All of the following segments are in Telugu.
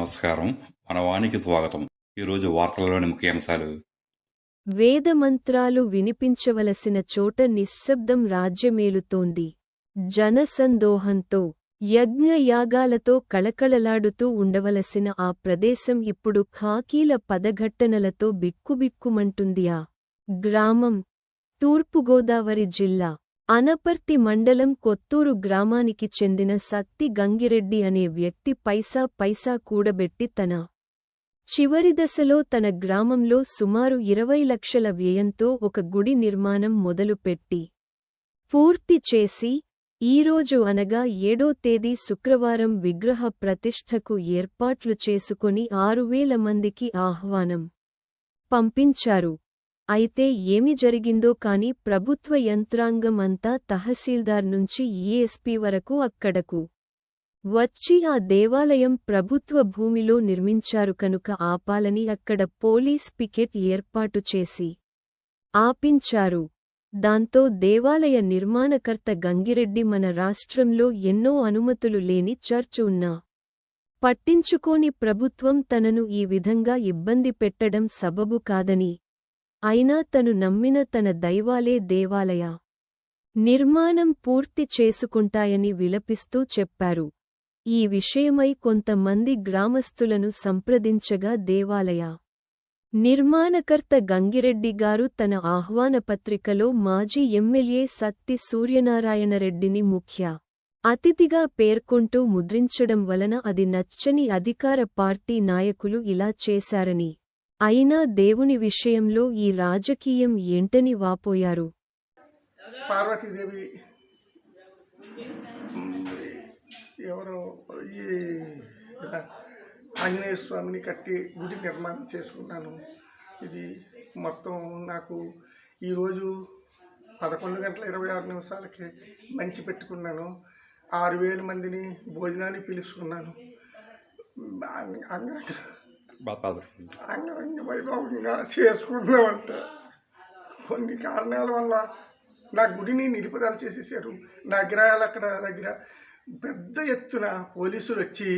నమస్కారం. మన వానికి స్వాగతం. ఈరోజు వార్తలలోని ముఖ్యాంశాలు. వేదమంత్రాలు వినిపించవలసిన చోట నిశ్శబ్దం రాజ్యమేలుతోంది. జనసందోహంతో, యజ్ఞయాగాలతో కళకళలాడుతూ ఉండవలసిన ఆ ప్రదేశం ఇప్పుడు ఖాకీల పదఘట్టనలతో బిక్కుబిక్కుమంటుంది. ఆ గ్రామం తూర్పుగోదావరి జిల్లా అనపర్తి మండలం కొత్తూరు గ్రామానికి చెందిన సత్తి గంగిరెడ్డి అనే వ్యక్తి పైసా కూడబెట్టి తన చివరి దశలో తన గ్రామంలో సుమారు 20 లక్షల వ్యయంతో ఒక గుడి నిర్మాణం మొదలుపెట్టి పూర్తి చేసి ఈరోజు అనగా 7వ తేదీ శుక్రవారం విగ్రహ ప్రతిష్ఠకు ఏర్పాట్లు చేసుకొని 6,000 మందికి ఆహ్వానం పంపించారు. అయితే ఏమి జరిగిందో కాని ప్రభుత్వ యంత్రాంగం అంతా తహసీల్దార్ నుంచి ఈఎస్పీ వరకు అక్కడకు వచ్చి ఆ దేవాలయం ప్రభుత్వ భూమిలో నిర్మించారు కనుక ఆపాలని అక్కడ పోలీస్ పికెట్ ఏర్పాటు చేసి ఆపించారు. దాంతో దేవాలయ నిర్మాణకర్త గంగిరెడ్డి మన రాష్ట్రంలో ఎన్నో అనుమతులు లేని చర్చ్ ఉన్నా పట్టించుకోని ప్రభుత్వం తనను ఈ విధంగా ఇబ్బంది పెట్టడం సబబు కాదని, అయినా తను నమ్మిన తన దైవాలే దేవాలయ నిర్మాణం పూర్తి చేసుకుంటాయని విలపిస్తూ చెప్పారు. ఈ విషయమై కొంతమంది గ్రామస్తులను సంప్రదించగా దేవాలయ నిర్మాణకర్త గంగిరెడ్డి గారు తన ఆహ్వానపత్రికలో మాజీ ఎమ్మెల్యే సత్తి సూర్యనారాయణరెడ్డిని ముఖ్య అతిథిగా పేర్కొంటూ ముద్రించడం వలన అది నచ్చని అధికార పార్టీ నాయకులు ఇలా చేశారని, అయినా దేవుని విషయంలో ఈ రాజకీయం ఏంటని వాపోయారు. పార్వతీదేవి ఎవరో ఈ ఆంజనేయ స్వామిని కట్టి గుడి నిర్మాణం చేసుకున్నాను. ఇది మొత్తం నాకు ఈరోజు 11:26 మంచి పెట్టుకున్నాను. 6,000 మందిని భోజనానికి పిలుచుకున్నాను. అంగరంగ వైభవంగా చేసుకుందామంటే కొన్ని కారణాల వల్ల నా గుడిని నిలుపుదల చేసేసారు. నా విగ్రహాలు అక్కడ దగ్గర పెద్ద ఎత్తున పోలీసులు వచ్చి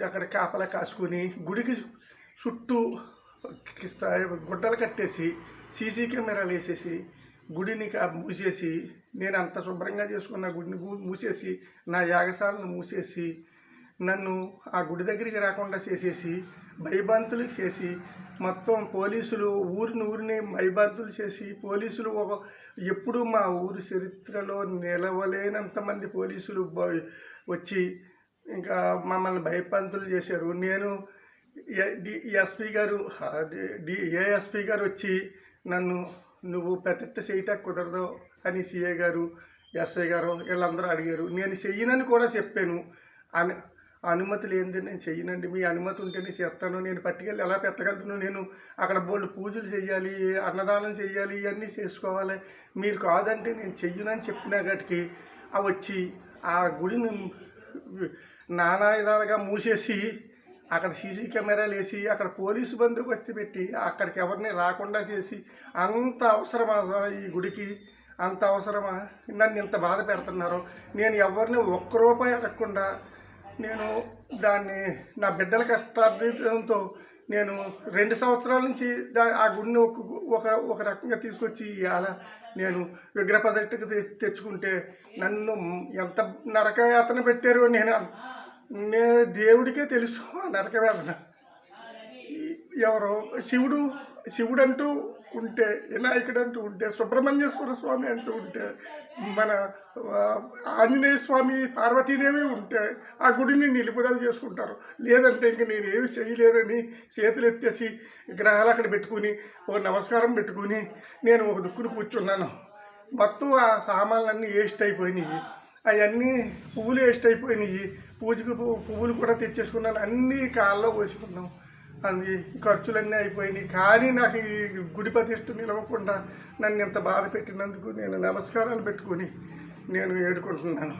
అక్కడ కాపలా కాసుకొని గుడికి చుట్టూ గుడ్డలు కట్టేసి సీసీ కెమెరాలు వేసేసి గుడిని మూసేసి, నేను అంత శుభ్రంగా చేసుకున్న గుడిని మూసేసి, నా యాగశాలను మూసేసి, నన్ను ఆ గుడి దగ్గరికి రాకుండా చేసేసి భయభ్రాంతులు చేసి, మొత్తం పోలీసులు ఊరిని భయభ్రాంతులు చేసి, పోలీసులు ఎప్పుడు మా ఊరు చరిత్రలో నిలవలేనంతమంది పోలీసులు వచ్చి ఇంకా మమ్మల్ని భయభ్రాంతులు చేశారు. నేను ఎస్పీ గారు ఏఎస్పీ గారు వచ్చి నన్ను నువ్వు ప్రతిష్ట చేయటం కుదరదు అని సిఐ గారు ఎస్ఐ గారు వీళ్ళందరూ అడిగారు. నేను చెయ్యనని కూడా చెప్పాను. అనుమతి లేనిది నేను చెయ్యనండి, మీ అనుమతి ఉంటేనే చేస్తాను, నేను పట్టుకెళ్ళి ఎలా పెట్టగలుగుతాను, నేను అక్కడ బోల్డ్ పూజలు చేయాలి, అన్నదానం చేయాలి, ఇవన్నీ చేసుకోవాలి, మీరు కాదంటే నేను చెయ్యనని చెప్పిన గటికి వచ్చి ఆ గుడిని నానా విధాలుగా మూసేసి అక్కడ సీసీ కెమెరాలు వేసి అక్కడ పోలీసు బందోబస్తు పెట్టి అక్కడికి ఎవరిని రాకుండా చేసి, అంత అవసరమా ఈ గుడికి? అంత అవసరమా? నన్ను ఇంత బాధ పెడుతున్నారు. నేను ఎవరిని ఒక్క రూపాయి అడగకుండా నేను దాన్ని నా బిడ్డల కష్టార్జితంతో నేను 2 సంవత్సరాల నుంచి ఆ గుడిని ఒక రకంగా తీసుకొచ్చి ఇవాళ నేను విగ్రహ ప్రతిష్ఠకు తెచ్చుకుంటే నన్ను ఎంత నరకయాతన పెట్టారో నేను దేవుడికే తెలుసు. ఆ నరకవేదన ఎవరో శివుడు అంటూ ఉంటే, వినాయకుడు అంటూ ఉంటే, సుబ్రహ్మణ్యేశ్వర స్వామి అంటూ ఉంటే, మన ఆంజనేయ స్వామి పార్వతీదేవి ఉంటే ఆ గుడిని నిలుపుదల చేసుకుంటారు. లేదంటే ఇంక నేను ఏమి చేయలేనని చేతులు ఎత్తేసి విగ్రహాలు అక్కడ పెట్టుకుని ఒక నమస్కారం పెట్టుకుని నేను ఒక దుక్కుని కూర్చున్నాను. మొత్తం ఆ సామాన్లన్నీ వేస్ట్ అయిపోయినాయి. అవన్నీ పువ్వులు వేస్ట్ అయిపోయినాయి. పూజకు పువ్వులు కూడా తెచ్చేసుకున్నాను. అన్నీ కాళ్ళలో పోసుకున్నాం. అది ఖర్చులన్నీ అయిపోయినాయి. కానీ నాకు ఈ గుడి ప్రతిష్ఠ నిలవకుండా నన్ను ఇంత బాధ పెట్టినందుకు నేను నమస్కారాలు పెట్టుకుని నేను ఏడుకుంటున్నాను.